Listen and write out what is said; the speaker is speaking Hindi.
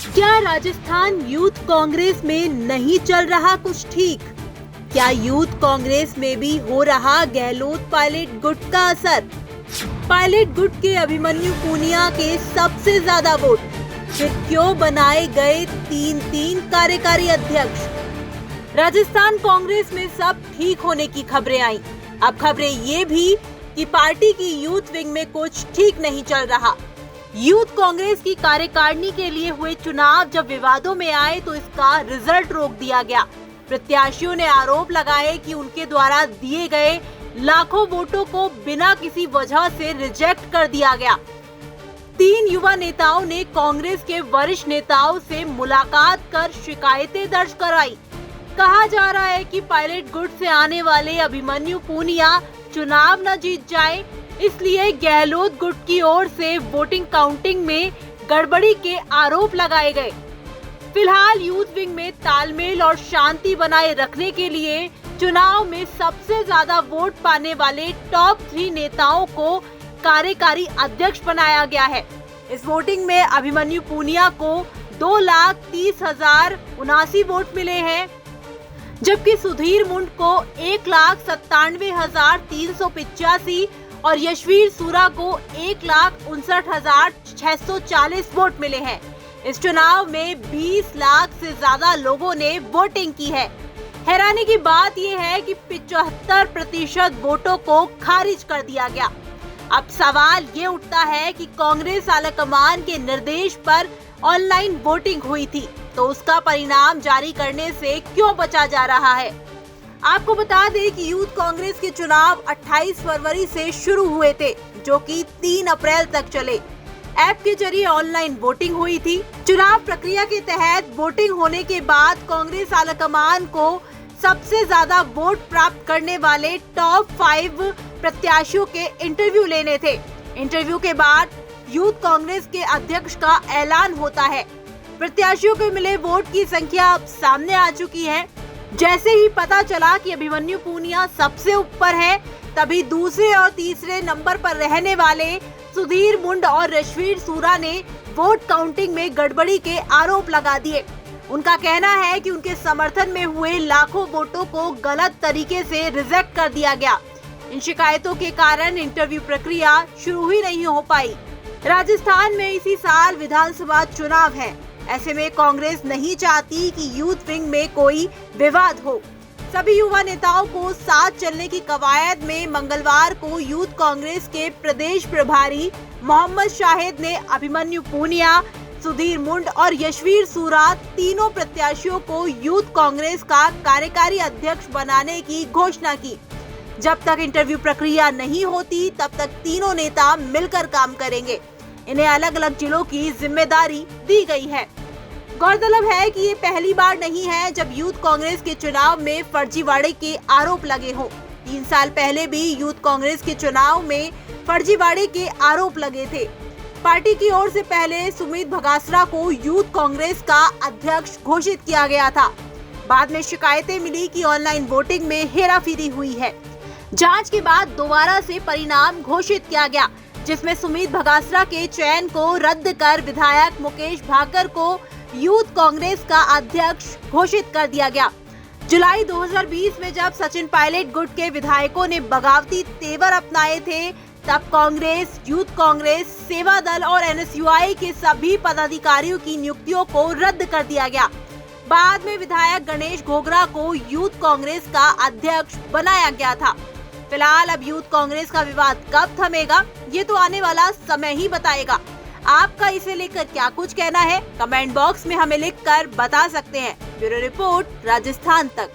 क्या राजस्थान यूथ कांग्रेस में नहीं चल रहा कुछ ठीक? क्या यूथ कांग्रेस में भी हो रहा गहलोत पायलट गुट का असर? पायलट गुट के अभिमन्यु पूनिया के सबसे ज्यादा वोट, फिर क्यों बनाए गए तीन कार्यकारी अध्यक्ष? राजस्थान कांग्रेस में सब ठीक होने की खबरें आई। अब खबरें ये भी कि पार्टी की यूथ विंग में कुछ ठीक नहीं चल रहा। यूथ कांग्रेस की कार्यकारिणी के लिए हुए चुनाव जब विवादों में आए तो इसका रिजल्ट रोक दिया गया। प्रत्याशियों ने आरोप लगाए कि उनके द्वारा दिए गए लाखों वोटों को बिना किसी वजह से रिजेक्ट कर दिया गया। 3 युवा नेताओं ने कांग्रेस के वरिष्ठ नेताओं से मुलाकात कर शिकायतें दर्ज कराई। कहा जा रहा है कि पायलट गुट से आने वाले अभिमन्यु पूनिया चुनाव न जीत जाए, इसलिए गहलोत गुट की ओर से वोटिंग काउंटिंग में गड़बड़ी के आरोप लगाए गए। फिलहाल यूथ विंग में तालमेल और शांति बनाए रखने के लिए चुनाव में सबसे ज्यादा वोट पाने वाले टॉप 3 नेताओं को कार्यकारी अध्यक्ष बनाया गया है। इस वोटिंग में अभिमन्यु पूनिया को 2,30,079 वोट मिले हैं, जबकि सुधीर मुंड को 1,97,385 और यशवीर सूरा को 1,59,640 वोट मिले हैं। इस चुनाव में 20 लाख से ज्यादा लोगों ने वोटिंग की है। हैरानी की बात यह है कि 75% वोटों को खारिज कर दिया गया। अब सवाल ये उठता है कि कांग्रेस आलाकमान के निर्देश पर ऑनलाइन वोटिंग हुई थी, तो उसका परिणाम जारी करने से क्यों बचा जा रहा है? आपको बता दें कि यूथ कांग्रेस के चुनाव 28 फरवरी से शुरू हुए थे, जो कि 3 अप्रैल तक चले। ऐप के जरिए ऑनलाइन वोटिंग हुई थी। चुनाव प्रक्रिया के तहत वोटिंग होने के बाद कांग्रेस आलाकमान को सबसे ज्यादा वोट प्राप्त करने वाले टॉप 5 प्रत्याशियों के इंटरव्यू लेने थे। इंटरव्यू के बाद यूथ कांग्रेस के अध्यक्ष का ऐलान होता है। प्रत्याशियों को मिले वोट की संख्या अब सामने आ चुकी है। जैसे ही पता चला कि अभिमन्यु पूनिया सबसे ऊपर है, तभी दूसरे और तीसरे नंबर पर रहने वाले सुधीर मुंड और यशवीर सूरा ने वोट काउंटिंग में गड़बड़ी के आरोप लगा दिए। उनका कहना है कि उनके समर्थन में हुए लाखों वोटों को गलत तरीके से रिजेक्ट कर दिया गया। इन शिकायतों के कारण इंटरव्यू प्रक्रिया शुरू ही नहीं हो पाई। राजस्थान में इसी साल विधानसभा चुनाव है। ऐसे में कांग्रेस नहीं चाहती कि यूथ विंग में कोई विवाद हो। सभी युवा नेताओं को साथ चलने की कवायद में मंगलवार को यूथ कांग्रेस के प्रदेश प्रभारी मोहम्मद शाहिद ने अभिमन्यु पूनिया, सुधीर मुंड और यशवीर सूरा तीनों प्रत्याशियों को यूथ कांग्रेस का कार्यकारी अध्यक्ष बनाने की घोषणा की। जब तक इंटरव्यू प्रक्रिया नहीं होती, तब तक तीनों नेता मिलकर काम करेंगे। इन्हें अलग अलग जिलों की जिम्मेदारी दी गई है। गौरतलब है कि ये पहली बार नहीं है जब यूथ कांग्रेस के चुनाव में फर्जीवाड़े के आरोप लगे हों। 3 साल पहले भी यूथ कांग्रेस के चुनाव में फर्जीवाड़े के आरोप लगे थे। पार्टी की ओर से पहले सुमित भगासरा को यूथ कांग्रेस का अध्यक्ष घोषित किया गया था। बाद में शिकायतें मिली कि ऑनलाइन वोटिंग में हेराफेरी हुई है। जांच के बाद दोबारा से परिणाम घोषित किया गया, जिसमें सुमित भगासरा के चयन को रद्द कर विधायक मुकेश भाकर को यूथ कांग्रेस का अध्यक्ष घोषित कर दिया गया। जुलाई 2020 में जब सचिन पायलट गुट के विधायकों ने बगावती तेवर अपनाए थे, तब कांग्रेस, यूथ कांग्रेस, सेवा दल और NSUI के सभी पदाधिकारियों की नियुक्तियों को रद्द कर दिया गया। बाद में विधायक गणेश घोगरा को यूथ कांग्रेस का अध्यक्ष बनाया गया था। फिलहाल अब यूथ कांग्रेस का विवाद कब थमेगा, ये तो आने वाला समय ही बताएगा। आपका इसे लेकर क्या कुछ कहना है, कमेंट बॉक्स में हमें लिखकर बता सकते हैं। ब्यूरो रिपोर्ट, राजस्थान तक।